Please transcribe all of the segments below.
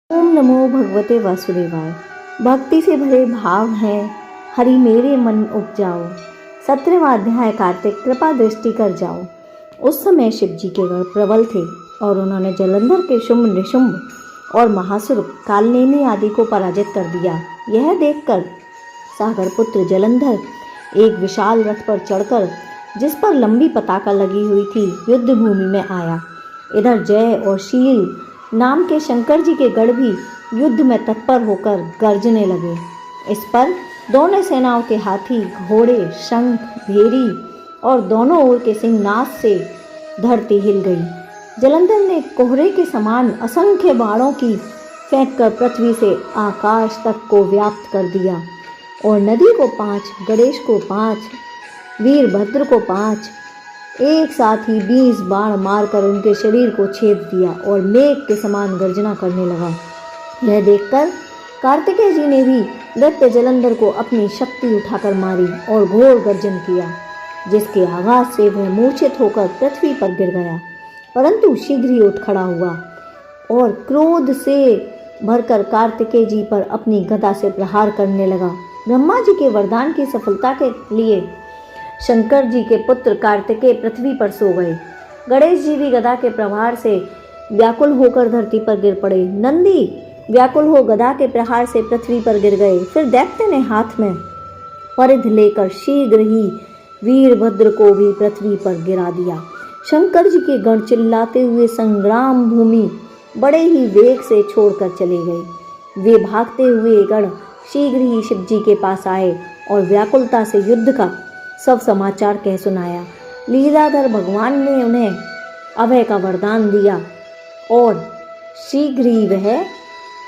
ओम नमो भगवते वासुदेवाय। भक्ति से भरे भाव हैं, हरि मेरे मन उपजाओ। 17वां अध्याय। कार्तिक, कृपा दृष्टि कर जाओ। उस समय शिव जी के गढ़ प्रबल थे और उन्होंने जलंधर के शुंभ, निशुंभ और महासुर, कालनेमी आदि को पराजित कर दिया। यह देखकर सागर पुत्र जलंधर एक विशाल रथ पर चढ़कर, जिस पर लंबी पताका लगी हुई थी, युद्ध भूमि में आया। इधर जय और शील नाम के शंकर जी के गढ़ भी युद्ध में तत्पर होकर गर्जने लगे। इस पर दोनों सेनाओं के हाथी, घोड़े, शंख, भेरी और दोनों ओर के सिंहनाद से धरती हिल गई। जलंधर ने कोहरे के समान असंख्य बाणों की फेंककर पृथ्वी से आकाश तक को व्याप्त कर दिया और नदी को 5, गणेश को 5, वीरभद्र को 5, एक साथ ही 20 बाण मारकर उनके शरीर को छेद दिया और मेघ के समान गर्जना करने लगा। यह देखकर कार्तिकेय जी ने भी दैत्य जलंधर को अपनी शक्ति उठाकर मारी और घोर गर्जन किया, जिसके आघात से वह मूर्छित होकर पृथ्वी पर गिर गया, परंतु शीघ्र ही उठ खड़ा हुआ और क्रोध से भरकर कार्तिकेय जी पर अपनी गदा से प्रहार करने लगा। ब्रह्मा जी के वरदान की सफलता के लिए शंकर जी के पुत्र कार्तिकेय पृथ्वी पर सो गए। गणेश जी भी गदा के प्रहार से व्याकुल होकर धरती पर गिर पड़े। नंदी व्याकुल हो गदा के प्रहार से पृथ्वी पर गिर गए। फिर दैत्य ने हाथ में परिध लेकर शीघ्र ही वीरभद्र को भी पृथ्वी पर गिरा दिया। शंकर जी के गण चिल्लाते हुए संग्राम भूमि बड़े ही वेग से छोड़कर चले गए। वे भागते हुए गण शीघ्र ही शिव जी के पास आए और व्याकुलता से युद्ध का सब समाचार कह सुनाया। लीलाधर भगवान ने उन्हें अभय का वरदान दिया और शीघ्र ही वह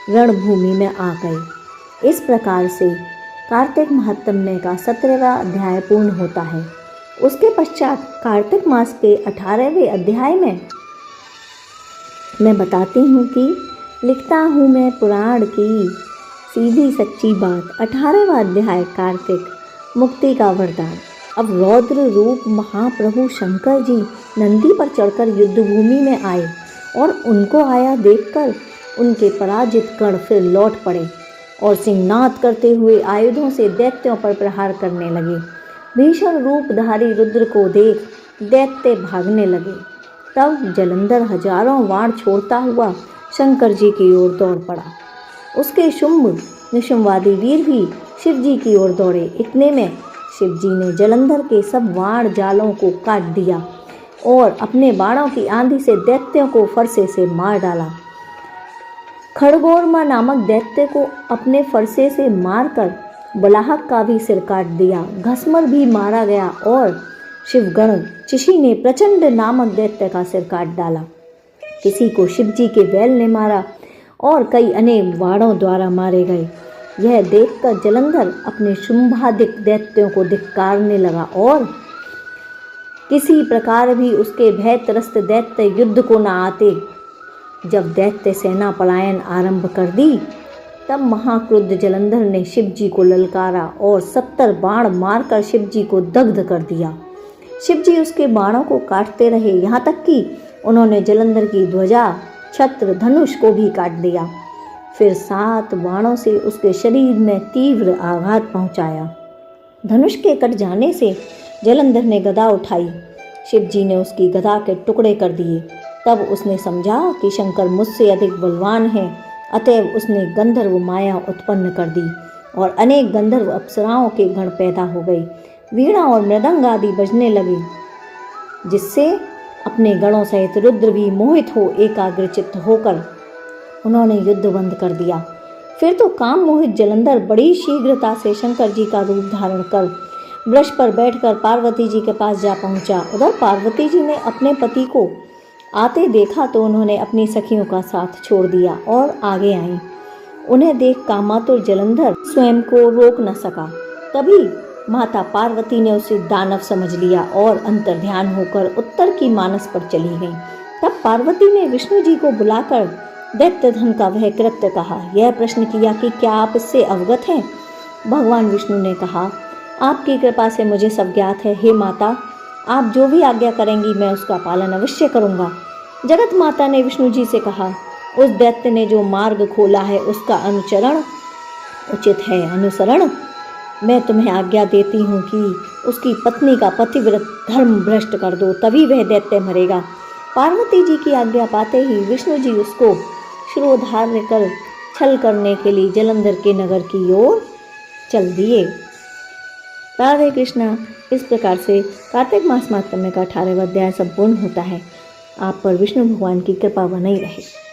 रणभूमि में आ गए। इस प्रकार से कार्तिक महात्म्य का 17वां अध्याय पूर्ण होता है। उसके पश्चात कार्तिक मास के 18वें अध्याय में मैं बताती हूँ कि लिखता हूँ मैं पुराण की सीधी सच्ची बात। 18वां अध्याय कार्तिक, मुक्ति का वरदान। अब रौद्र रूप महाप्रभु शंकर जी नंदी पर चढ़कर युद्ध भूमि में आए और उनको आया देखकर उनके पराजित गण फिर लौट पड़े और सिंहनाद करते हुए आयुधों से दैत्यों पर प्रहार करने लगे। भीषण रूपधारी रुद्र को देख दैत्य भागने लगे। तब जलंधर हजारों वाण छोड़ता हुआ शंकर जी की ओर दौड़ पड़ा। उसके शुंभ निशुंभवादी वीर भी शिव जी की ओर दौड़े। इतने में शिव जी ने जलंधर के सब वाण जालों को काट दिया और अपने बाणों की आंधी से दैत्यों को फरसे से मार डाला। खड़गोरमा नामक दैत्य को अपने फरसे से मारकर बलाहक का भी सिर काट दिया। घसमर भी मारा गया और शिवगण चिशी ने प्रचंड नामक दैत्य का सिर काट डाला। किसी को शिव जी के बैल ने मारा और कई अनेक वाणों द्वारा मारे गए। यह देखकर जलंधर अपने शुंभादिक दैत्यों को धिक्कारने लगा और किसी प्रकार भी उसके भय त्रस्त दैत्य युद्ध को न आते। जब दैत्य सेना पलायन आरंभ कर दी, तब महाक्रुद्ध जलंधर ने शिव जी को ललकारा और 70 बाण मारकर शिव जी को दग्ध कर दिया। शिव जी उसके बाणों को काटते रहे, यहाँ तक कि उन्होंने जलंधर की ध्वजा, छत्र, धनुष को भी काट दिया। फिर 7 बाणों से उसके शरीर में तीव्र आघात पहुंचाया। धनुष के कट जाने से जलंधर ने गदा उठाई। शिव जी ने उसकी गदा के टुकड़े कर दिए। तब उसने समझा कि शंकर मुझसे अधिक बलवान है, अतएव उसने गंधर्व माया उत्पन्न कर दी और अनेक गंधर्व अप्सराओं के गण पैदा हो गए। वीणा और मृदंग आदि बजने लगे, जिससे अपने गणों सहित रुद्र भी मोहित हो एकाग्रचित्त होकर उन्होंने युद्ध बंद कर दिया। फिर तो काम मोहित जलंधर बड़ी शीघ्रता से शंकर जी का रूप धारण कर वृष पर बैठकर पार्वती जी के पास जा पहुंचा। उधर पार्वती जी ने अपने पति को आते देखा तो उन्होंने अपनी सखियों का साथ छोड़ दिया और आगे आईं। उन्हें देख कामातुर जलंधर स्वयं को रोक न सका। तभी माता पार्वती ने उसे दानव समझ लिया और अंतर्ध्यान होकर उत्तर की मानस पर चली गई। तब पार्वती ने विष्णु जी को बुलाकर दैत्य धन का वह कृत्य कहा। यह प्रश्न किया कि क्या आप इससे अवगत हैं? भगवान विष्णु ने कहा, आपकी कृपा से मुझे सब ज्ञात है। हे माता, आप जो भी आज्ञा करेंगी मैं उसका पालन अवश्य करूंगा। जगत माता ने विष्णु जी से कहा, उस दैत्य ने जो मार्ग खोला है उसका अनुचरण उचित है, अनुसरण। मैं तुम्हें आज्ञा देती हूँ कि उसकी पत्नी का पतिव्रत धर्म भ्रष्ट कर दो, तभी वह दैत्य मरेगा। पार्वती जी की आज्ञा पाते ही विष्णु जी उसको शिरोधार्य कर छल करने के लिए जलंधर के नगर की ओर चल दिए। राधे कृष्णा। इस प्रकार से कार्तिक मास महात्म्य का 18वां अध्याय संपूर्ण होता है। आप पर विष्णु भगवान की कृपा बनी रहे।